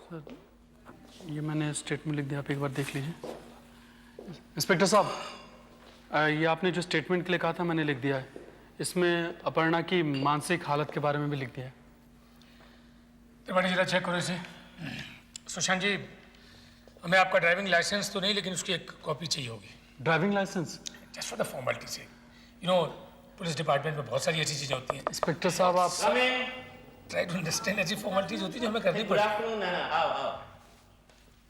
Sir, ये मैंने statement लिख दिया, आप एक बार देख लीजिए। इंस्पेक्टर साहब, ये आपने जो स्टेटमेंट के लिए कहा था मैंने लिख दिया है। इसमें अपर्णा की मानसिक हालत के बारे में भी लिख दिया है। त्रिपाठी जरा चेक करो इसे। सुशांत जी, हमें आपका ड्राइविंग लाइसेंस तो नहीं, लेकिन उसकी एक कॉपी चाहिए होगी। Driving license? Just for the formality से। यू नो, पुलिस डिपार्टमेंट में बहुत सारी ऐसी चीज़ें होती हैं। इंस्पेक्टर साहब, आप ट्राई टू अंडरस्टैंड, ऐसी फॉर्मेलिटीज होती है जो हमें करनी पड़ती है। गुड आफ्टरनून नैना, आओ।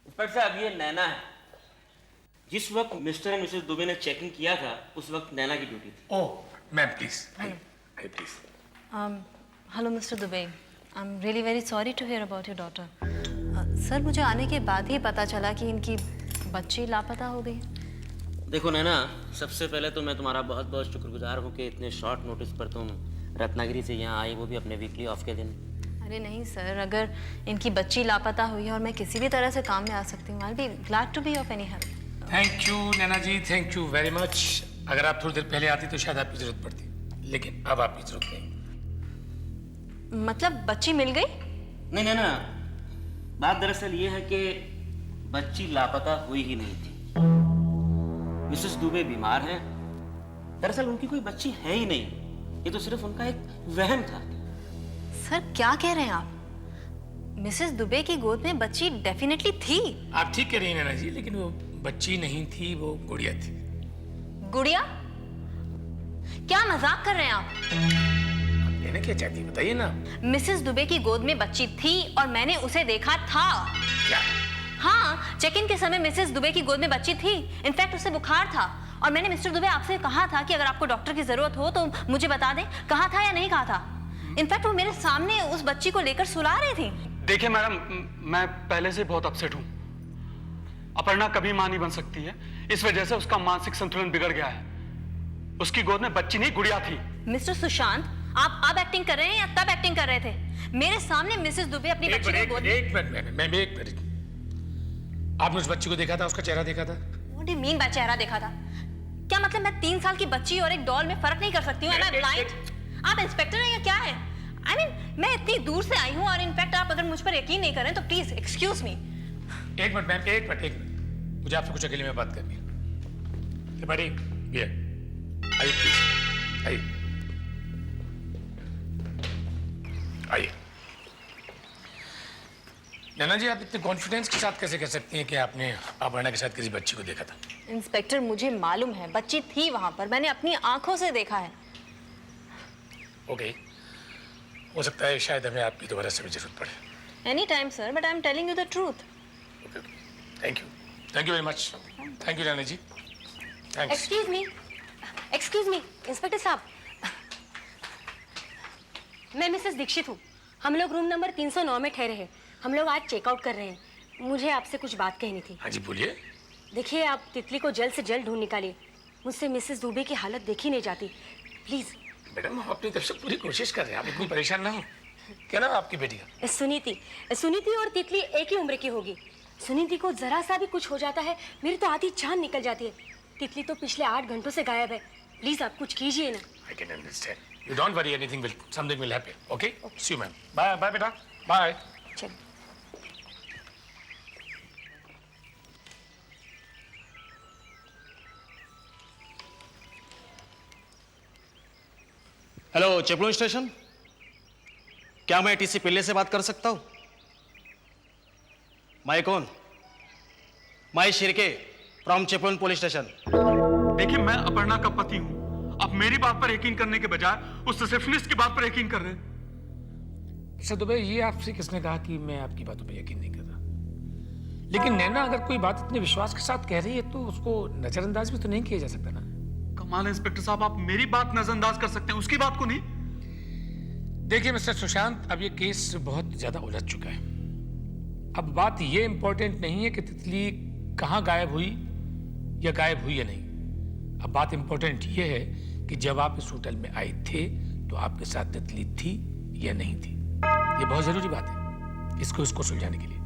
इंस्पेक्टर साहब, ये नैना है। जिस वक्त मिस्टर एंड मिसेस दुबे ने चेकिंग किया था उस वक्त नैना की ड्यूटी थी। Oh ma'am please, please. Hello mister Dubey, I am really very sorry to hear about your daughter. Sir, मुझे आने के बाद ही पता चला कि इनकी बच्ची लापता हो गई। देखो नैना, सबसे पहले तो मैं तुम्हारा बहुत बहुत शुक्रगुजार हूँ कि इतने शॉर्ट नोटिस पर तुम रत्नागिरी से यहाँ आई, वो भी अपने वीकली ऑफ के दिन। अरे नहीं सर, अगर इनकी बच्ची लापता हुई है और मैं किसी भी तरह से काम में आ सकती हूँ, I will be glad to be of any help. Thank you Naina ji, thank you very much. अगर आप थोड़ी देर पहले आती तो शायद आपकी जरूरत पड़ती, लेकिन अब आपकी जरूरत नहीं। मतलब बच्ची मिल गई? नहीं नैना, बात दरअसल ये है कि बच्ची लापता हुई ही नहीं थी। मिसेस दुबे बीमार हैं। दरअसल उनकी कोई बच्ची है ही नहीं, ये तो सिर्फ उनका एक वहम था। सर, क्या कह रहे हैं आप? मिसेस दुबे की गोद में बच्ची डेफिनेटली थी। आप ठीक कह रही हैं नैना जी, लेकिन वो बच्ची नहीं थी, वो गुड़िया थी। गुड़िया? क्या मजाक कर रहे हैं आप? कहना क्या चाहती है बताइए ना। मिसेस दुबे की गोद में बच्ची थी और मैंने उसे देखा था। क्या? हाँ, चेक इन के समय मिसेस दुबे की गोद में बच्ची थी। इनफैक्ट उसे बुखार था और मैंने मिस्टर दुबे आपसे कहा था कि अगर आपको डॉक्टर की जरूरत हो तो मुझे बता दें। कहा था या नहीं कहा था? इनफैक्ट वो मेरे सामने उस बच्ची को लेकर सुला रही थी। देखिए मैडम, मैं पहले से बहुत अपसेट हूँ। अपर्णा कभी मां नहीं बन सकती है, इस वजह से उसका मानसिक संतुलन बिगड़ गया है। उसकी गोद में बच्ची नहीं, गुड़िया थी। मिस्टर सुशांत, आप अब एक्टिंग कर रहे हैं या तब एक्टिंग कर रहे थे? मेरे सामने मिसेस दुबे अपनी बच्ची को गोद में। एक मिनट, आपने उस बच्ची को देखा था, उसका चेहरा देखा था? What do you mean by चेहरा देखा था? क्या मतलब मैं 3 साल की बच्ची और एक डॉल में फर्क नहीं कर सकती हूँ? Am I blind? आप इंस्पेक्टर हैं या क्या है? I mean, मैं इतनी दूर से आई हूँ और इनफैक्ट आप अगर मुझ पर यकीन नहीं करें तो प्लीज एक्सक्यूज मी। एक मिनट मैम, एक मिनट, मुझे आपसे कुछ अकेले में बात करनी है। त्रिपाठी, ये आइए प्लीज, आइए। नैना जी, आप इतने कॉन्फिडेंस के साथ कैसे कह सकती हैं कि आपने अपर्णा के साथ किसी बच्ची को देखा था? इंस्पेक्टर, मुझे मालूम है, बच्ची थी वहां पर, मैंने अपनी आंखों से देखा है। ओके, हो सकता है शायद हमें आपकी दोबारा से भी जरूरत पड़े। Any time sir, but I am telling you the truth. Thank you very much. Thank you Naina ji, thanks. Excuse me inspector साहब, मैं मिसेस दीक्षित हूँ। हम लोग रूम नंबर 309 में ठहरे हैं। हम लोग आज चेकआउट कर रहे हैं। मुझे आपसे कुछ बात कहनी थी। हाँ जी बोलिए। देखिए, आप तितली को जल्द से जल्द ढूंढ निकालिए। मुझसे मिसेस दुबे की हालत देखी नहीं जाती, प्लीज। मैडम, हम अपनी तरफ से पूरी कोशिश कर रहे हैं, आप इतनी परेशान ना हो। क्या नाम है आपकी बेटी का? सुनीति और तितली एक ही उम्र की होगी। सुनीति को जरा सा भी कुछ हो जाता है, मेरी तो आधी जान निकल जाती है। तितली तो पिछले 8 घंटों से गायब है। प्लीज आप कुछ कीजिए ना। I can understand. You don't worry, something will happen. Okay? See you, ma'am. Bye, बेटा. Bye. चलिए। Hello, Chiplun station. क्या मैं टीसी पिल्ले से बात कर सकता हूं? मैं कौन? मैं Shirke from Chiplun police station. देखिए, मैं अपर्णा का पति हूँ। आप मेरी बात पर यकीन करने के बजाय उस रिसेप्शनिस्ट की बात पर यकीन कर रहे हैं। सर दुबे, ये आपसे किसने कहा कि मैं आपकी बातों पे यकीन नहीं कर रहा? लेकिन नैना अगर कोई बात इतने विश्वास के साथ कह रही है तो उसको नजरअंदाज भी तो नहीं किया जा सकता ना। कमाल है इंस्पेक्टर साहब, आप मेरी बात नजरअंदाज कर सकते हैं, उसकी बात को नहीं। देखिए मिस्टर सुशांत, अब ये केस बहुत ज्यादा उलझ चुका है। अब बात ये इंपॉर्टेंट नहीं है कि तितली कहाँ गायब हुई या गायब हुई या नहीं। अब बात इंपॉर्टेंट ये है कि जब आप इस होटल में आए थे तो आपके साथ तितली थी या नहीं थी। ये बहुत जरूरी बात है इसको सुलझाने के लिए।